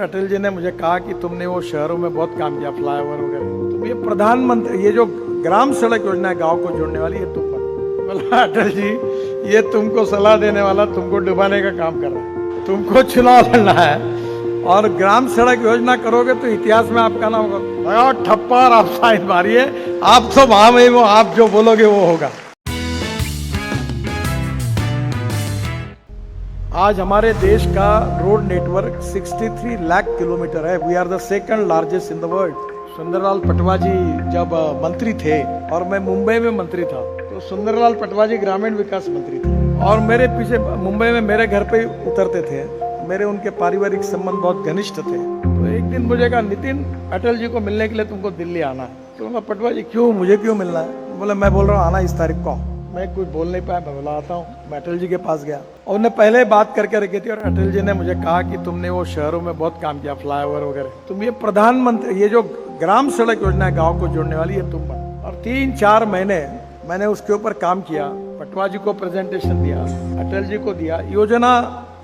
अटल जी ने मुझे कहा कि तुमने वो शहरों में बहुत काम किया, फ्लाईओवर वगैरह, तो ये प्रधानमंत्री, ये जो ग्राम सड़क योजना है गांव को जोड़ने वाली, ये तुम बनो। बोला अटल जी ये तुमको सलाह देने वाला तुमको डुबाने का काम कर रहा है, तुमको चुनाव लड़ना है और ग्राम सड़क योजना करोगे तो इतिहास में आपका नाम होगा। ठप्पा और आप साइन मारिए, आप तो वहां में वो आप जो बोलोगे वो होगा। आज हमारे देश का रोड नेटवर्क 63 लाख किलोमीटर है। We are the second largest in the world. Sundarlal Patwaji जब मंत्री थे और मैं मुंबई में मंत्री था, तो सुंदरलाल पटवाजी ग्रामीण विकास मंत्री थे और मेरे पीछे मुंबई में मेरे घर पे उतरते थे। मेरे उनके पारिवारिक संबंध बहुत घनिष्ठ थे। तो एक दिन मुझे कहा, नितिन अटल जी को मिलने के लिए तुमको दिल्ली आना है। तो मैं, पटवाजी क्यों, मुझे क्यों मिलना है? बोले मैं बोल रहा हूँ आना इस तारीख को। मैं कुछ बोल नहीं पाया, मैं बोला आता हूँ। मैं अटल जी के पास गया और उन्हें पहले बात करके रखी थी और अटल जी ने मुझे कहा कि तुमने वो शहरों में बहुत काम किया, फ्लाईओवर वगैरह, तुम ये प्रधानमंत्री, ये जो ग्राम सड़क योजना है गाँव को जोड़ने वाली, ये तुम बनो। और 3-4 महीने मैंने उसके ऊपर काम किया। पटवाजी को प्रेजेंटेशन दिया, अटल जी को दिया, योजना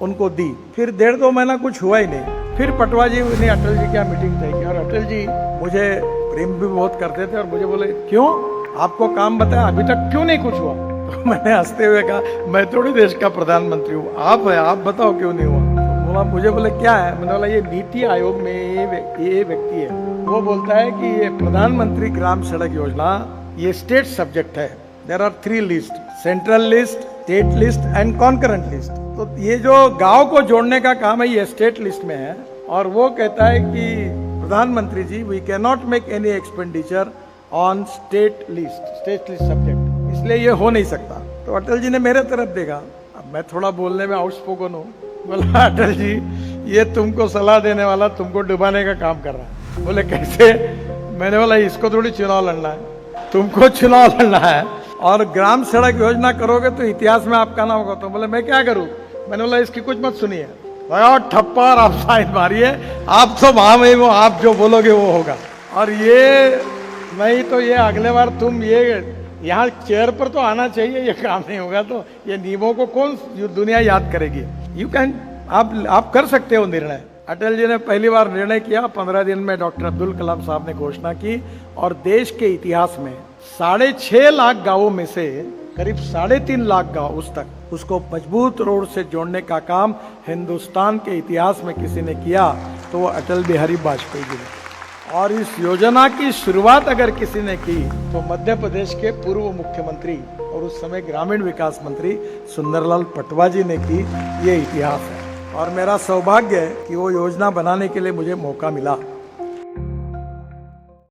उनको दी। फिर 1.5-2 महीना कुछ हुआ ही नहीं। फिर पटवाजी ने अटल जी क्या मीटिंग तय की और अटल जी मुझे प्रेम भी बहुत करते थे और मुझे बोले, क्यों आपको काम बताया, अभी तक क्यों नहीं कुछ हुआ? तो मैंने हंसते हुए कहा, मैं थोड़ी देश का प्रधानमंत्री हूँ, आप है, आप बताओ क्यों नहीं हुआ? तो बोला, मुझे बोले क्या है? मैंने बोला ये नीति आयोग में ये व्यक्ति है, वो बोलता है कि ये प्रधानमंत्री ग्राम सड़क योजना ये स्टेट सब्जेक्ट है। There are 3 list, central list, state list and concurrent list. तो ये जो गांव को जोड़ने का काम है ये स्टेट लिस्ट में है और वो कहता है कि प्रधानमंत्री जी we can not make any expenditure on state list subject, इसलिए ये हो नहीं सकता। तो अटल जी ने मेरे तरफ देखा। अब मैं थोड़ा बोलने में आउटस्पोकन हूँ। बोला अटल जी ये तुमको सलाह देने वाला तुमको डुबाने का काम कर रहा है। बोले कैसे? मैंने बोला इसको थोड़ी चुनाव लड़ना है, तुमको चुनाव लड़ना है और ग्राम सड़क योजना करोगे तो इतिहास में आपका नाम होगा। तो बोले मैं क्या करूँ? मैंने बोला इसकी कुछ मत सुनिए, ठप्पा और आप साइन मारिए, आप तो वहां में वो आप जो बोलोगे वो होगा। और ये नहीं तो ये अगले बार तुम ये यहाँ चेयर पर तो आना चाहिए, ये काम नहीं होगा तो ये नियमों को कौन दुनिया याद करेगी? यू कैन, आप कर सकते हो निर्णय। अटल जी ने पहली बार निर्णय किया, 15 दिन में डॉक्टर अब्दुल कलाम साहब ने घोषणा की और देश के इतिहास में 6.5 लाख गांवों में से करीब 3.5 लाख गांव उस तक उसको मजबूत रोड से जोड़ने का काम हिंदुस्तान के इतिहास में किसी ने किया तो वो अटल बिहारी वाजपेयी जी ने। और इस योजना की शुरुआत अगर किसी ने की तो मध्य प्रदेश के पूर्व मुख्यमंत्री और उस समय ग्रामीण विकास मंत्री सुंदरलाल पटवाजी ने की। ये इतिहास है और मेरा सौभाग्य है कि वो योजना बनाने के लिए मुझे मौका मिला।